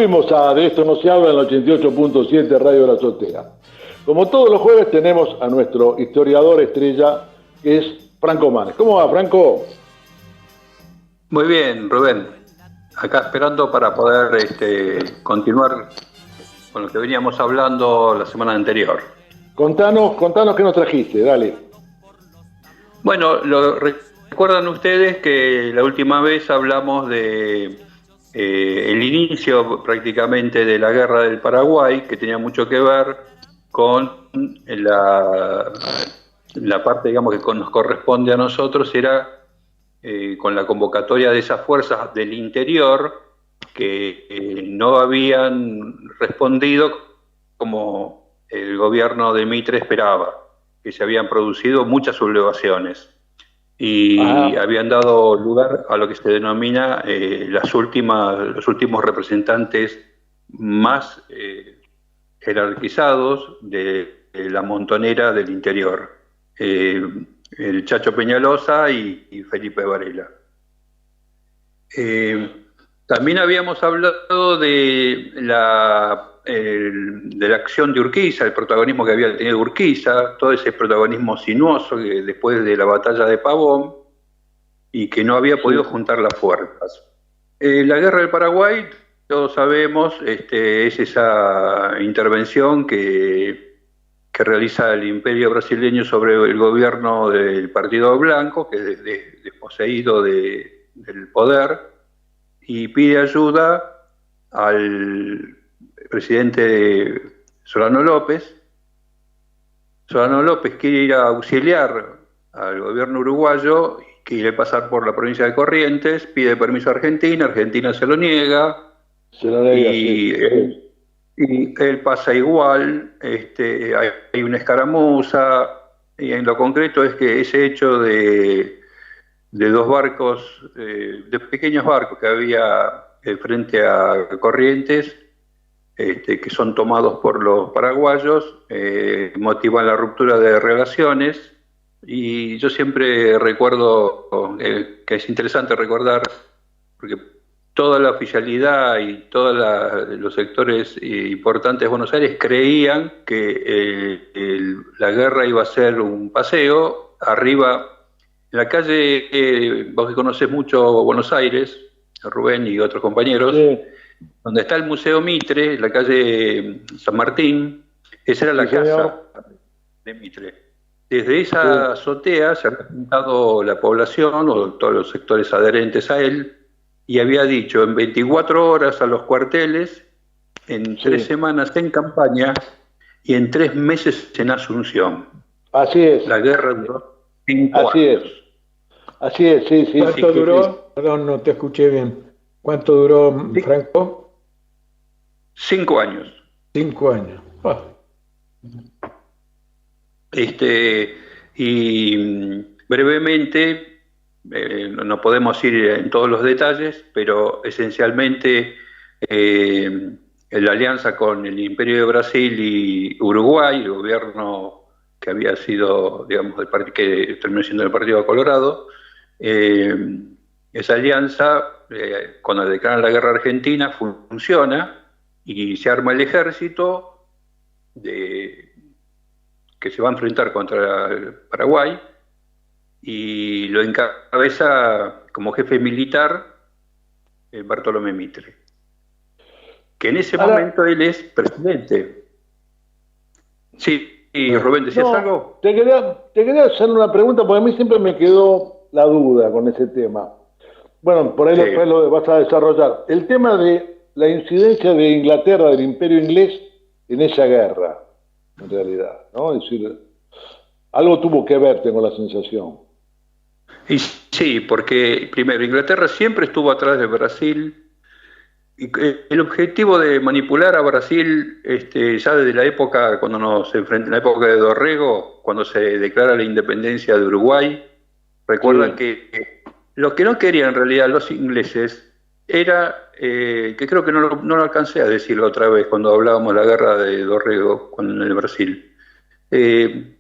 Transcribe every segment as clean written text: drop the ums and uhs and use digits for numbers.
Volvimos a De Esto No Se Habla en el 88.7 Radio La Azotea. Como todos los jueves tenemos a nuestro historiador estrella, que es Franco Manes. ¿Cómo va, Franco? Muy bien, Rubén. Acá esperando para poder continuar con lo que veníamos hablando la semana anterior. Contanos qué nos trajiste, dale. Bueno, recuerdan ustedes que la última vez hablamos de el inicio prácticamente de la Guerra del Paraguay, que tenía mucho que ver con la parte, digamos, que nos corresponde a nosotros, era con la convocatoria de esas fuerzas del interior que no habían respondido como el gobierno de Mitre esperaba, que se habían producido muchas sublevaciones y habían dado lugar a lo que se denomina los últimos representantes más jerarquizados de la montonera del interior, el Chacho Peñalosa y Felipe Varela. También habíamos hablado de la acción de Urquiza, el protagonismo que había tenido Urquiza, todo ese protagonismo sinuoso que después de la batalla de Pavón, y que no había podido juntar las fuerzas. La Guerra del Paraguay, todos sabemos, es esa intervención que realiza el Imperio brasileño sobre el gobierno del Partido Blanco, que es desposeído del poder, y pide ayuda al presidente Solano López. Solano López quiere ir a auxiliar al gobierno uruguayo, quiere pasar por la provincia de Corrientes, pide permiso a Argentina, Argentina se lo niega, y él pasa igual, hay una escaramuza, y en lo concreto es que ese hecho de dos barcos, de pequeños barcos que había frente a Corrientes, que son tomados por los paraguayos, motivan la ruptura de relaciones. Y yo siempre recuerdo que es interesante recordar, porque toda la oficialidad y todos los sectores importantes de Buenos Aires creían que la guerra iba a ser un paseo. Arriba, en la calle, vos que conoces mucho Buenos Aires, Rubén y otros compañeros, sí, donde está el Museo Mitre, la calle San Martín, esa era la casa de Mitre. Desde esa azotea se había juntado la población o todos los sectores adherentes a él y había dicho en 24 horas a los cuarteles, en 3 semanas en campaña y en 3 meses en Asunción. Así es. La guerra duró 5 años. Así es, sí. ¿Cuánto duró? Perdón, no te escuché bien. ¿Cuánto duró, Franco? 5 años. 5 años. Oh. Y brevemente, no podemos ir en todos los detalles, pero esencialmente la alianza con el Imperio de Brasil y Uruguay, el gobierno que había sido, digamos, que terminó siendo el Partido Colorado, esa alianza, cuando declaran la guerra argentina, funciona y se arma el ejército que se va a enfrentar contra el Paraguay, y lo encabeza como jefe militar Bartolomé Mitre, que en ese momento él es presidente. Sí, y Rubén, ¿decías algo? Te quería hacer una pregunta, porque a mí siempre me quedó la duda con ese tema. Bueno, por ahí después lo vas a desarrollar. El tema de la incidencia de Inglaterra, del Imperio Inglés, en esa guerra, en realidad, ¿no? Es decir, algo tuvo que ver, tengo la sensación. Y sí, porque primero, Inglaterra siempre estuvo atrás de Brasil, y el objetivo de manipular a Brasil, ya desde la época, cuando nos enfrentamos, la época de Dorrego, cuando se declara la independencia de Uruguay, recuerdan que lo que no querían en realidad los ingleses era, que creo que no lo alcancé a decirlo otra vez cuando hablábamos de la guerra de Dorrego en el Brasil,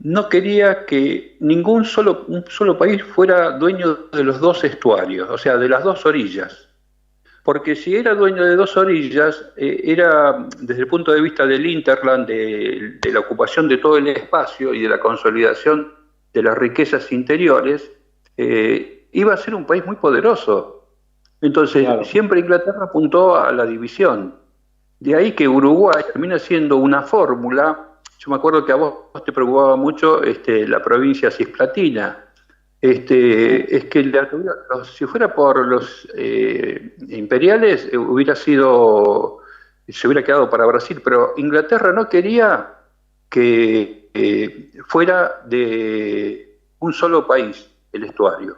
no quería que un solo país fuera dueño de los dos estuarios, o sea, de las dos orillas, porque si era dueño de dos orillas, era desde el punto de vista del hinterland, de la ocupación de todo el espacio y de la consolidación de las riquezas interiores, iba a ser un país muy poderoso. Entonces, claro, siempre Inglaterra apuntó a la división. De ahí que Uruguay termina siendo una fórmula. Yo me acuerdo que a vos te preocupaba mucho la provincia cisplatina. Es que si fuera por los imperiales, se hubiera quedado para Brasil, pero Inglaterra no quería que fuera de un solo país el estuario.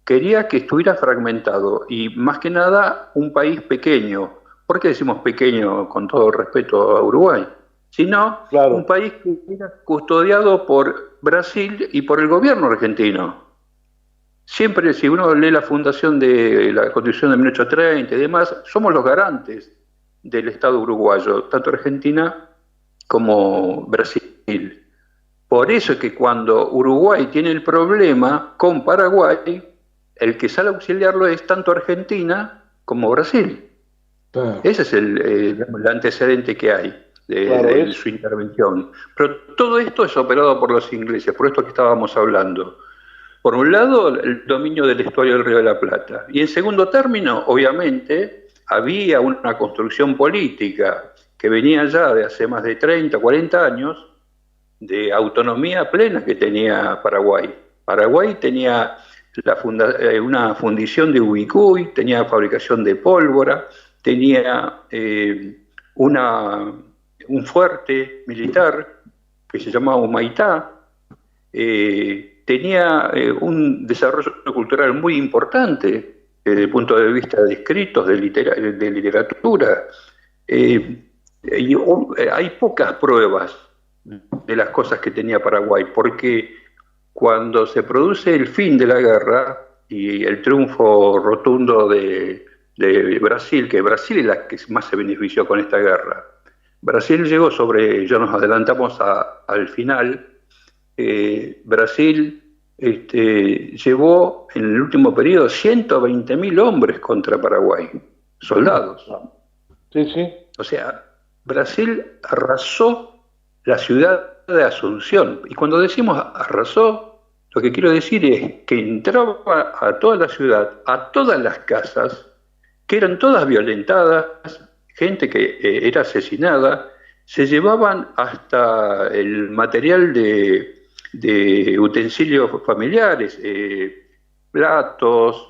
Quería que estuviera fragmentado y más que nada un país pequeño. ¿Por qué decimos pequeño con todo respeto a Uruguay? Sino claro, un país que era custodiado por Brasil y por el gobierno argentino. Siempre, si uno lee la fundación de la Constitución de 1830 y demás, somos los garantes del Estado uruguayo, tanto Argentina como Brasil. Por eso es que cuando Uruguay tiene el problema con Paraguay, el que sale a auxiliarlo es tanto Argentina como Brasil. Ese es el antecedente que hay de su intervención. Pero todo esto es operado por los ingleses, por esto que estábamos hablando. Por un lado, el dominio del estuario del Río de la Plata. Y en segundo término, obviamente, había una construcción política que venía ya de hace más de 30, 40 años, de autonomía plena que tenía Paraguay. Paraguay tenía una fundición de ubicuy, tenía fabricación de pólvora, tenía un fuerte militar que se llamaba Humaitá, tenía un desarrollo cultural muy importante desde el punto de vista de escritos, de literatura. Hay pocas pruebas de las cosas que tenía Paraguay, porque cuando se produce el fin de la guerra y el triunfo rotundo de Brasil, que Brasil es la que más se benefició con esta guerra. Brasil llegó ya nos adelantamos al final, Brasil llevó en el último periodo 120.000 hombres contra Paraguay, soldados. Sí, sí. O sea, Brasil arrasó la ciudad de Asunción. Y cuando decimos arrasó, lo que quiero decir es que entraba a toda la ciudad, a todas las casas, que eran todas violentadas, gente que era asesinada, se llevaban hasta el material de utensilios familiares, platos,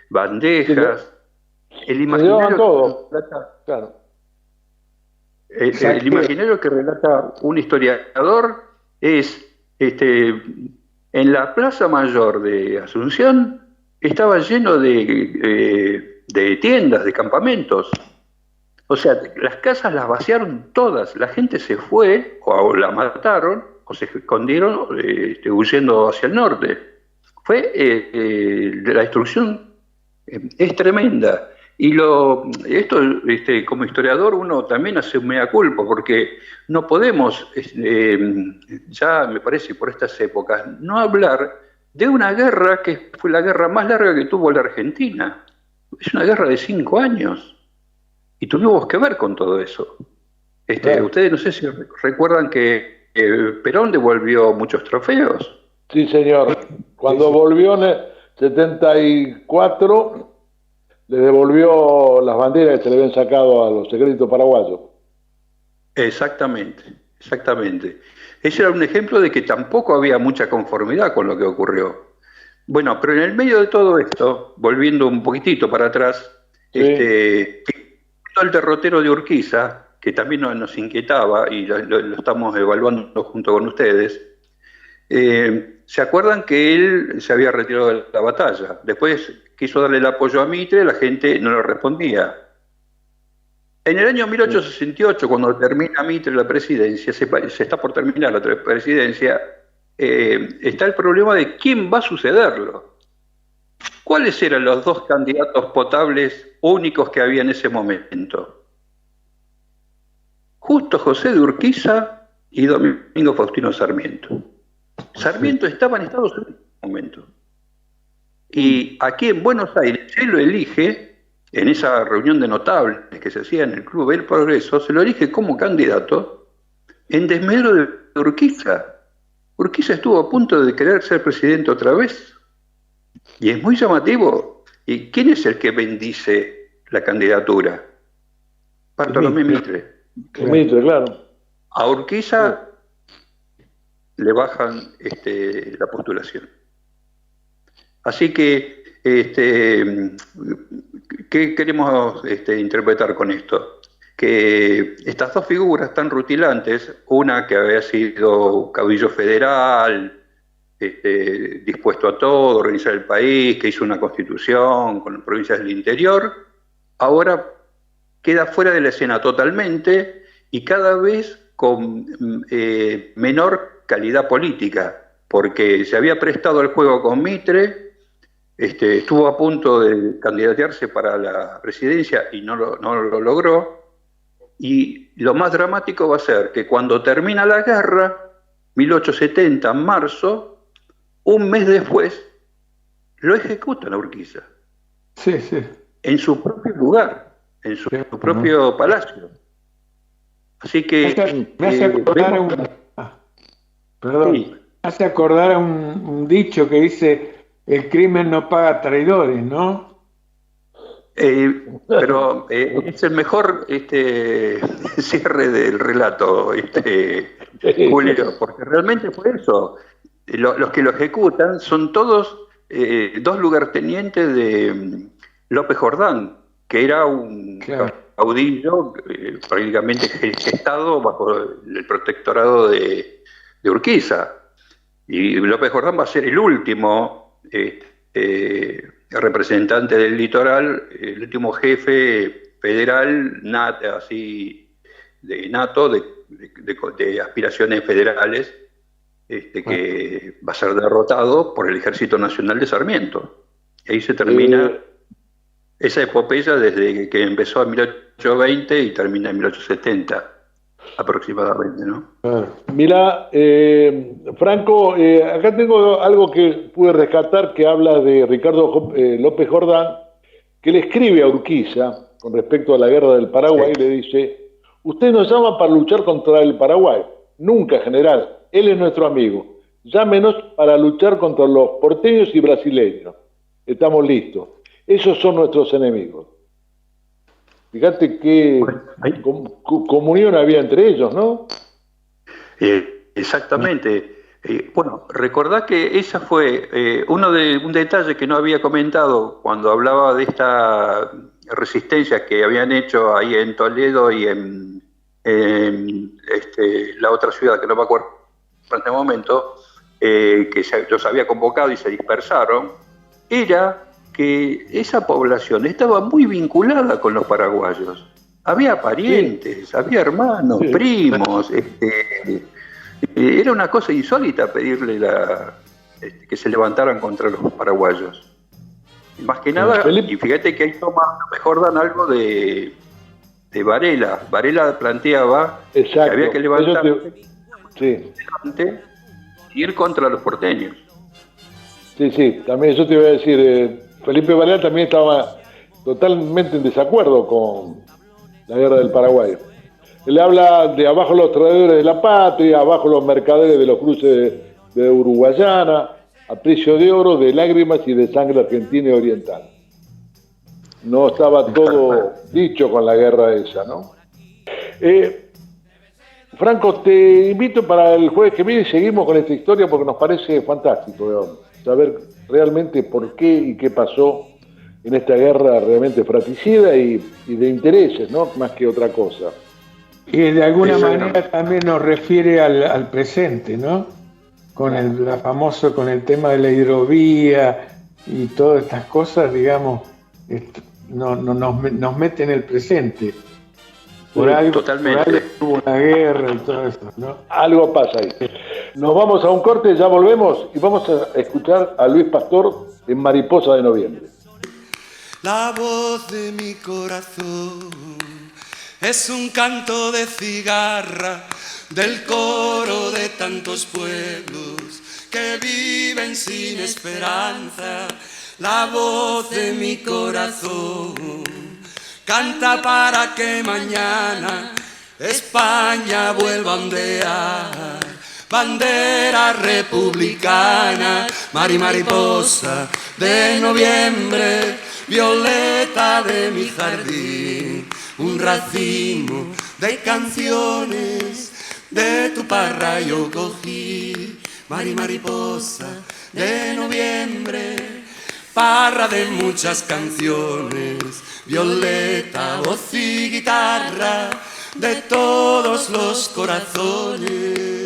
bandejas, el imaginario todo. Claro. El imaginario que relata un historiador es, en la Plaza Mayor de Asunción estaba lleno de tiendas, de campamentos. O sea, las casas las vaciaron todas, la gente se fue, o la mataron, o se escondieron huyendo hacia el norte. La destrucción es tremenda. Y esto como historiador uno también hace un mea culpa, porque no podemos, ya me parece por estas épocas, no hablar de una guerra que fue la guerra más larga que tuvo la Argentina. Es una guerra de 5 años. Y tuvimos que ver con todo eso. Claro. Ustedes no sé si recuerdan que Perón devolvió muchos trofeos. Sí, señor. Cuando volvió en el 74, le devolvió las banderas que se le habían sacado a los ejércitos paraguayos. Exactamente, exactamente. Ese era un ejemplo de que tampoco había mucha conformidad con lo que ocurrió. Bueno, pero en el medio de todo esto, volviendo un poquitito para atrás, sí, el derrotero de Urquiza, que también nos inquietaba y lo estamos evaluando junto con ustedes, ¿se acuerdan que él se había retirado de la batalla? Después quiso darle el apoyo a Mitre, la gente no le respondía. En el año 1868, cuando termina Mitre la presidencia, se está por terminar la presidencia, está el problema de quién va a sucederlo. ¿Cuáles eran los dos candidatos potables únicos que había en ese momento? Justo José de Urquiza y Domingo Faustino Sarmiento. Sarmiento estaba en Estados Unidos en ese momento. Y aquí en Buenos Aires, él lo elige en esa reunión de notables que se hacía en el Club del Progreso, se lo elige como candidato en desmedro de Urquiza. Urquiza estuvo a punto de querer ser presidente otra vez. Y es muy llamativo. ¿Y quién es el que bendice la candidatura? Bartolomé Mitre. Mitre, claro. A Urquiza le bajan la postulación. Así que, ¿qué queremos interpretar con esto? Que estas dos figuras tan rutilantes, una que había sido caudillo federal, dispuesto a todo, organizar el país, que hizo una constitución con las provincias del interior, ahora queda fuera de la escena totalmente y cada vez con menor calidad política, porque se había prestado el juego con Mitre, estuvo a punto de candidatearse para la presidencia y no lo logró, y lo más dramático va a ser que cuando termina la guerra, 1870, en marzo, un mes después, lo ejecutan a Urquiza. Sí, sí. En su propio lugar, en su propio palacio. Así que... Me hace acordar a un dicho que dice, el crimen no paga traidores, ¿no? Pero es el mejor cierre del relato, Julio, porque realmente fue eso. Los que lo ejecutan son todos dos lugartenientes de López Jordán, que era un caudillo prácticamente gestado bajo el protectorado de Urquiza. Y López Jordán va a ser el último representante del litoral, el último jefe federal de aspiraciones federales, que va a ser derrotado por el Ejército Nacional de Sarmiento. Y ahí se termina esa epopeya desde que empezó en 1820 y termina en 1870 aproximadamente, ¿no? Mira, Franco, acá tengo algo que pude rescatar que habla de Ricardo López Jordán, que le escribe a Urquiza con respecto a la guerra del Paraguay, y le dice: usted nos llama para luchar contra el Paraguay, nunca, general, él es nuestro amigo, llámenos para luchar contra los porteños y brasileños, estamos listos, esos son nuestros enemigos. Fíjate qué comunión había entre ellos, ¿no? Exactamente. Bueno, recordá que esa fue un detalle que no había comentado cuando hablaba de esta resistencia que habían hecho ahí en Toledo y en la otra ciudad, que no me acuerdo en este momento, que los había convocado y se dispersaron, era que esa población estaba muy vinculada con los paraguayos. Había parientes, había hermanos, primos. Era una cosa insólita pedirle que se levantaran contra los paraguayos. Y más que nada, y fíjate que ahí toma mejor dan algo de Varela. Varela planteaba que había que levantarse y ir contra los porteños. Sí, también eso te iba a decir. Felipe Varela también estaba totalmente en desacuerdo con la guerra del Paraguay. Él habla de abajo los traidores de la patria, abajo los mercaderes de los cruces de Uruguayana, a precio de oro, de lágrimas y de sangre argentina y oriental. No estaba todo dicho con la guerra esa, ¿no? Franco, te invito para el jueves que viene y seguimos con esta historia porque nos parece fantástico saber realmente por qué y qué pasó en esta guerra realmente fratricida y de intereses, ¿no? Más que otra cosa. Y de alguna manera también nos refiere al presente, ¿no? Con el tema de la hidrovía y todas estas cosas, digamos, nos mete en el presente. Por algo hubo una guerra y todo eso, ¿no? Algo pasa ahí. Nos vamos a un corte, ya volvemos y vamos a escuchar a Luis Pastor en Mariposa de Noviembre. La voz de mi corazón es un canto de cigarra del coro de tantos pueblos que viven sin esperanza, la voz de mi corazón canta para que mañana España vuelva a ondear. Bandera republicana, mariposa de noviembre, violeta de mi jardín, un racimo de canciones de tu parra yo cogí. Mariposa de noviembre, parra de muchas canciones, violeta, voz y guitarra de todos los corazones.